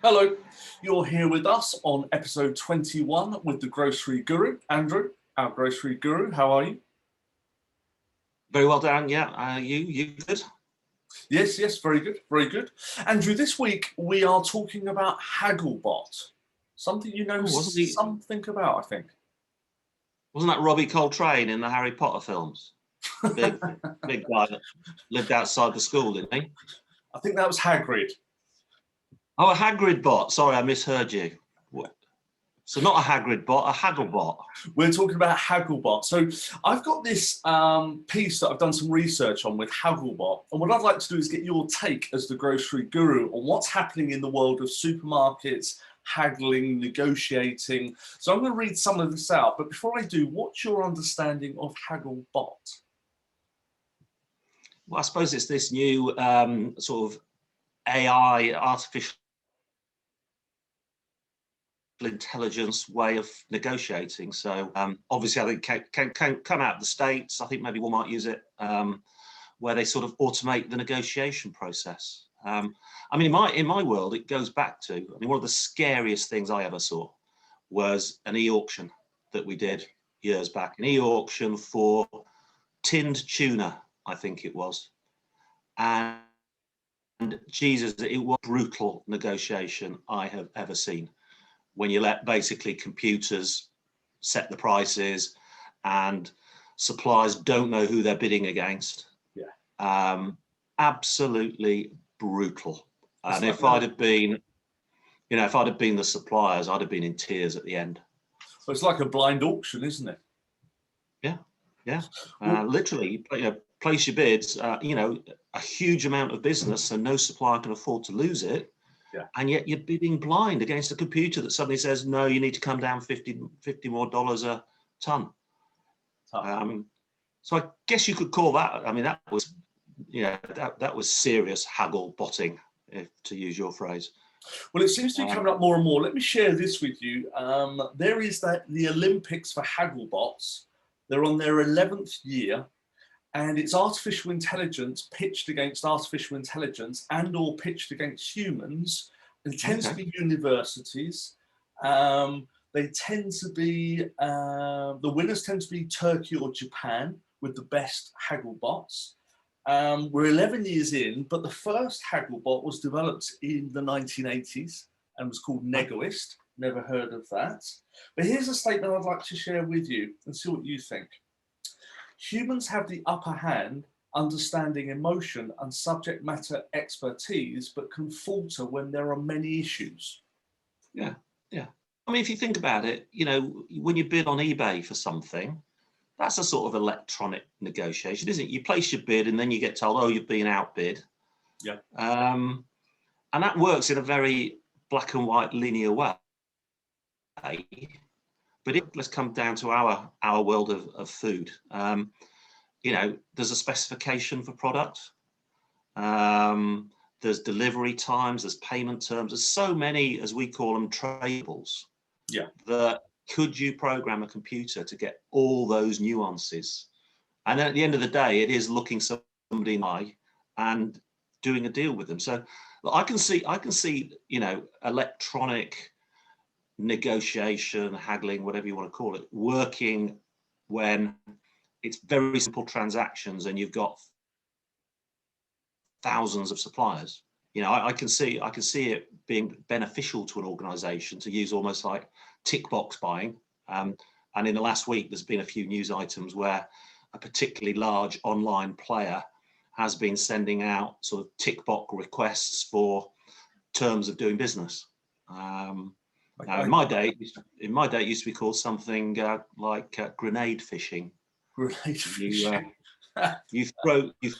Hello, you're here with us on episode 21 with the Grocery Guru, Andrew, our Grocery Guru. How are you? Very well, Darren. Yeah, you good? Yes, very good, very good. Andrew, this week we are talking about Hagglebot, something you know Oh, something about, I think. Wasn't that Robbie Coltrane in the Harry Potter films? The big guy that lived outside the school, didn't he? I think that was Hagrid. Oh, a Hagglebot. Sorry, I misheard you. So not a Hagglebot, a Hagglebot. We're talking about Hagglebot. So I've got this piece that I've done some research on with Hagglebot. And what I'd like to do is get your take as the grocery guru on what's happening in the world of supermarkets, haggling, negotiating. So I'm going to read some of this out. But before I do, what's your understanding of Hagglebot? Well, I suppose it's this new sort of AI, artificial intelligence way of negotiating. So obviously, I think can come out of the States. I think maybe Walmart use it, where they sort of automate the negotiation process. I mean, in my world, it goes back to, I mean, one of the scariest things I ever saw was an e-auction that we did years back, an e-auction for tinned tuna, I think it was. And Jesus, it was brutal negotiation I have ever seen, when you let basically computers set the prices and suppliers don't know who they're bidding against. Yeah. Absolutely brutal. And if I'd have been, the suppliers, I'd have been in tears at the end. Well, it's like a blind auction, isn't it? Yeah. Literally, place your bids, a huge amount of business, so no supplier can afford to lose it. Yeah. And yet you're bidding blind against a computer that suddenly says, no, you need to come down $50 more a ton. So I guess you could call that, I mean, that was, that was serious haggle botting, to use your phrase. Well, it seems to be coming up more and more. Let me share this with you. There is the Olympics for Hagglebots. They're on their 11th year, and it's artificial intelligence pitched against artificial intelligence and or pitched against humans. It tends to be universities. They tend to be, the winners tend to be Turkey or Japan with the best Hagglebots. We're 11 years in, but the first Hagglebot was developed in the 1980s and was called Negoist. Never heard of that. But here's a statement I'd like to share with you and see what you think. Humans have the upper hand, understanding emotion and subject matter expertise, but can falter when there are many issues. Yeah. I mean, if you think about it, when you bid on eBay for something, that's a sort of electronic negotiation, isn't it? You place your bid and then you get told, oh, you've been outbid. Yeah. And that works in a very black and white linear way. But let's come down to our world of food. There's a specification for product. There's delivery times, there's payment terms. There's so many, as we call them, tradables. Yeah. That could you program a computer to get all those nuances? And at the end of the day, it is looking somebody in the eye and doing a deal with them. So I can see, electronic negotiation, haggling, whatever you want to call it, working when it's very simple transactions and you've got thousands of suppliers. I can see it being beneficial to an organization to use almost like tick box buying. And in the last week, there's been a few news items where a particularly large online player has been sending out sort of tick box requests for terms of doing business. Now, in my day, it used to be called something like grenade phishing. Grenade phishing. You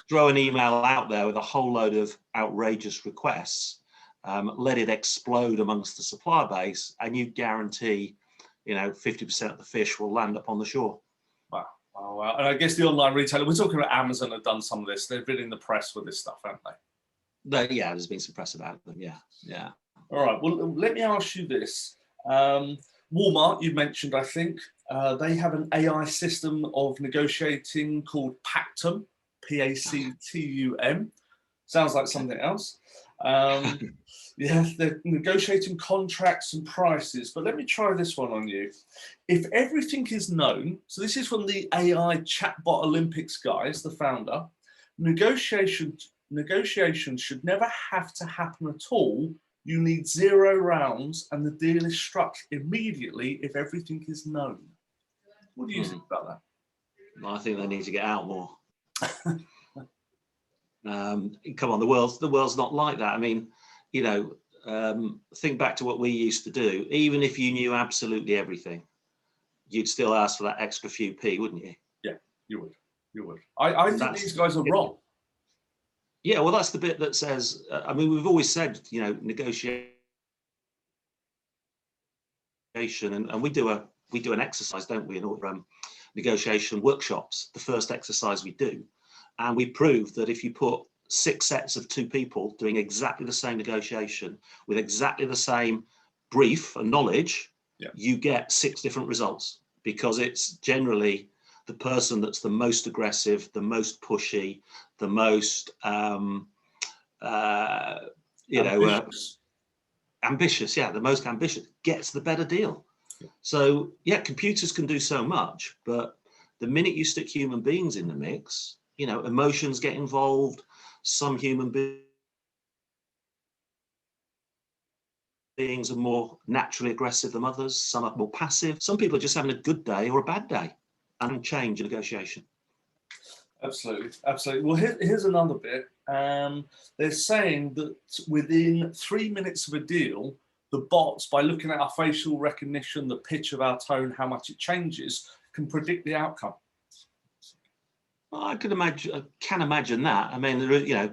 throw an email out there with a whole load of outrageous requests, let it explode amongst the supplier base, and you guarantee, 50% of the fish will land up on the shore. Wow. And I guess the online retailer, we're talking about Amazon, have done some of this. They've been in the press with this stuff, haven't they? Yeah, there's been some press about them. Yeah. All right. Well, let me ask you this. Walmart, you mentioned, I think, they have an AI system of negotiating called Pactum, Pactum. Sounds like something else. Yes, they're negotiating contracts and prices, but let me try this one on you. If everything is known, so this is from the AI chatbot Olympics guys, the founder, negotiations should never have to happen at all. You need 0 rounds and the deal is struck immediately if everything is known. What do you think about that? I think they need to get out more. Come on, the world's not like that. I mean, you know, think back to what we used to do. Even if you knew absolutely everything, you'd still ask for that extra few p, wouldn't you? Yeah, you would. You would. I think these guys are wrong. Yeah, well, that's the bit that says. I mean, we've always said, you know, negotiation, and we do an exercise, don't we, in all negotiation workshops. The first exercise we do, and we prove that if you put 6 sets of 2 people doing exactly the same negotiation with exactly the same brief and knowledge, you get 6 different results, because it's generally the person that's the most aggressive, the most pushy, the most ambitious, the most ambitious gets the better deal. So yeah, computers can do so much, but the minute you stick human beings in the mix, you know, emotions get involved. Some human beings are more naturally aggressive than others. Some are more passive. Some people are just having a good day or a bad day, and change in negotiation. Absolutely, absolutely. Well, here's another bit. They're saying that within 3 minutes of a deal, the bots, by looking at our facial recognition, the pitch of our tone, how much it changes, can predict the outcome. Well, I can imagine that. I mean, you know,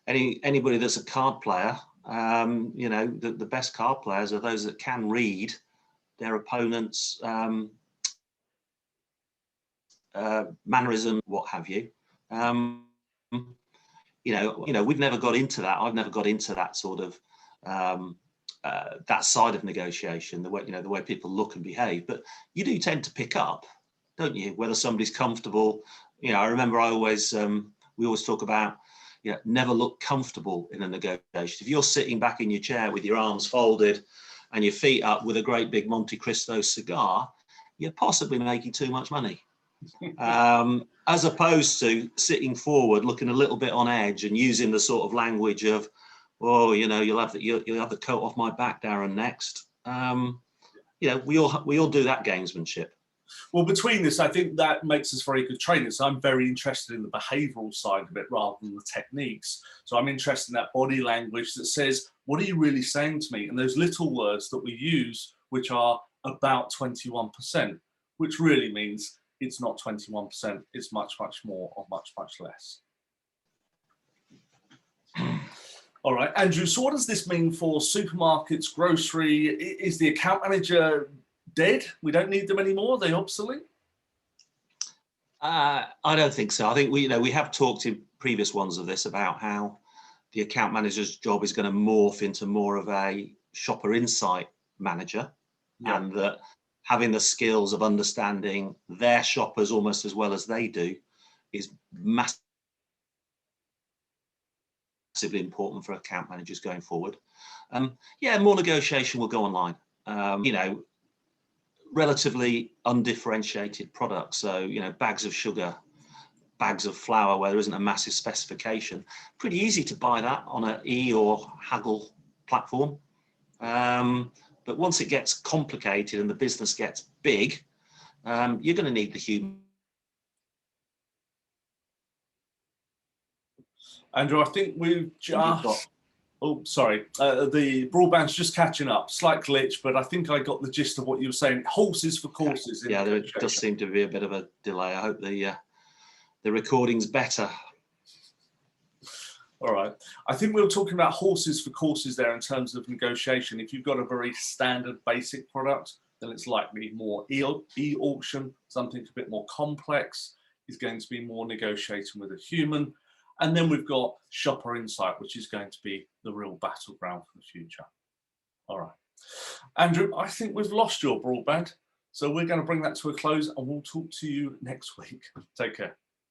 anybody that's a card player, you know, the best card players are those that can read their opponent's mannerism, what have you. You know, we've never got into that. I've never got into that sort of that side of negotiation, the way, you know, the way people look and behave. But you do tend to pick up, don't you, whether somebody's comfortable. You know, I remember we always talk about, you know, never look comfortable in a negotiation. If you're sitting back in your chair with your arms folded and your feet up with a great big Monte Cristo cigar, you're possibly making too much money. As opposed to sitting forward, looking a little bit on edge and using the sort of language of, oh, you know, you'll have the coat off my back, Darren, next. You know, we all do that gamesmanship. Well, between this, I think that makes us very good trainers. I'm very interested in the behavioural side of it rather than the techniques. So I'm interested in that body language that says, what are you really saying to me? And those little words that we use, which are about 21%, which really means it's not 21%, it's much, much more or much, much less. All right, Andrew, so what does this mean for supermarkets, grocery? Is the account manager dead? We don't need them anymore? Are they obsolete? I don't think so. I think we have talked in previous ones of this about how the account manager's job is going to morph into more of a shopper insight manager, and that having the skills of understanding their shoppers almost as well as they do is massively important for account managers going forward. Yeah, more negotiation will go online. You know, relatively undifferentiated products. So, you know, bags of sugar, bags of flour where there isn't a massive specification. Pretty easy to buy that on an E or Haggle platform. But once it gets complicated and the business gets big, you're going to need the human. Andrew, I think we've just... Oh, sorry. The broadband's just catching up. Slight glitch, but I think I got the gist of what you were saying. Horses for courses. Yeah, there does seem to be a bit of a delay. I hope the recording's better. All right. I think we were talking about horses for courses there in terms of negotiation. If you've got a very standard basic product, then it's likely more e-auction. Something a bit more complex is going to be more negotiating with a human. And then we've got shopper insight, which is going to be the real battleground for the future. All right. Andrew, I think we've lost your broadband. So we're going to bring that to a close and we'll talk to you next week. Take care.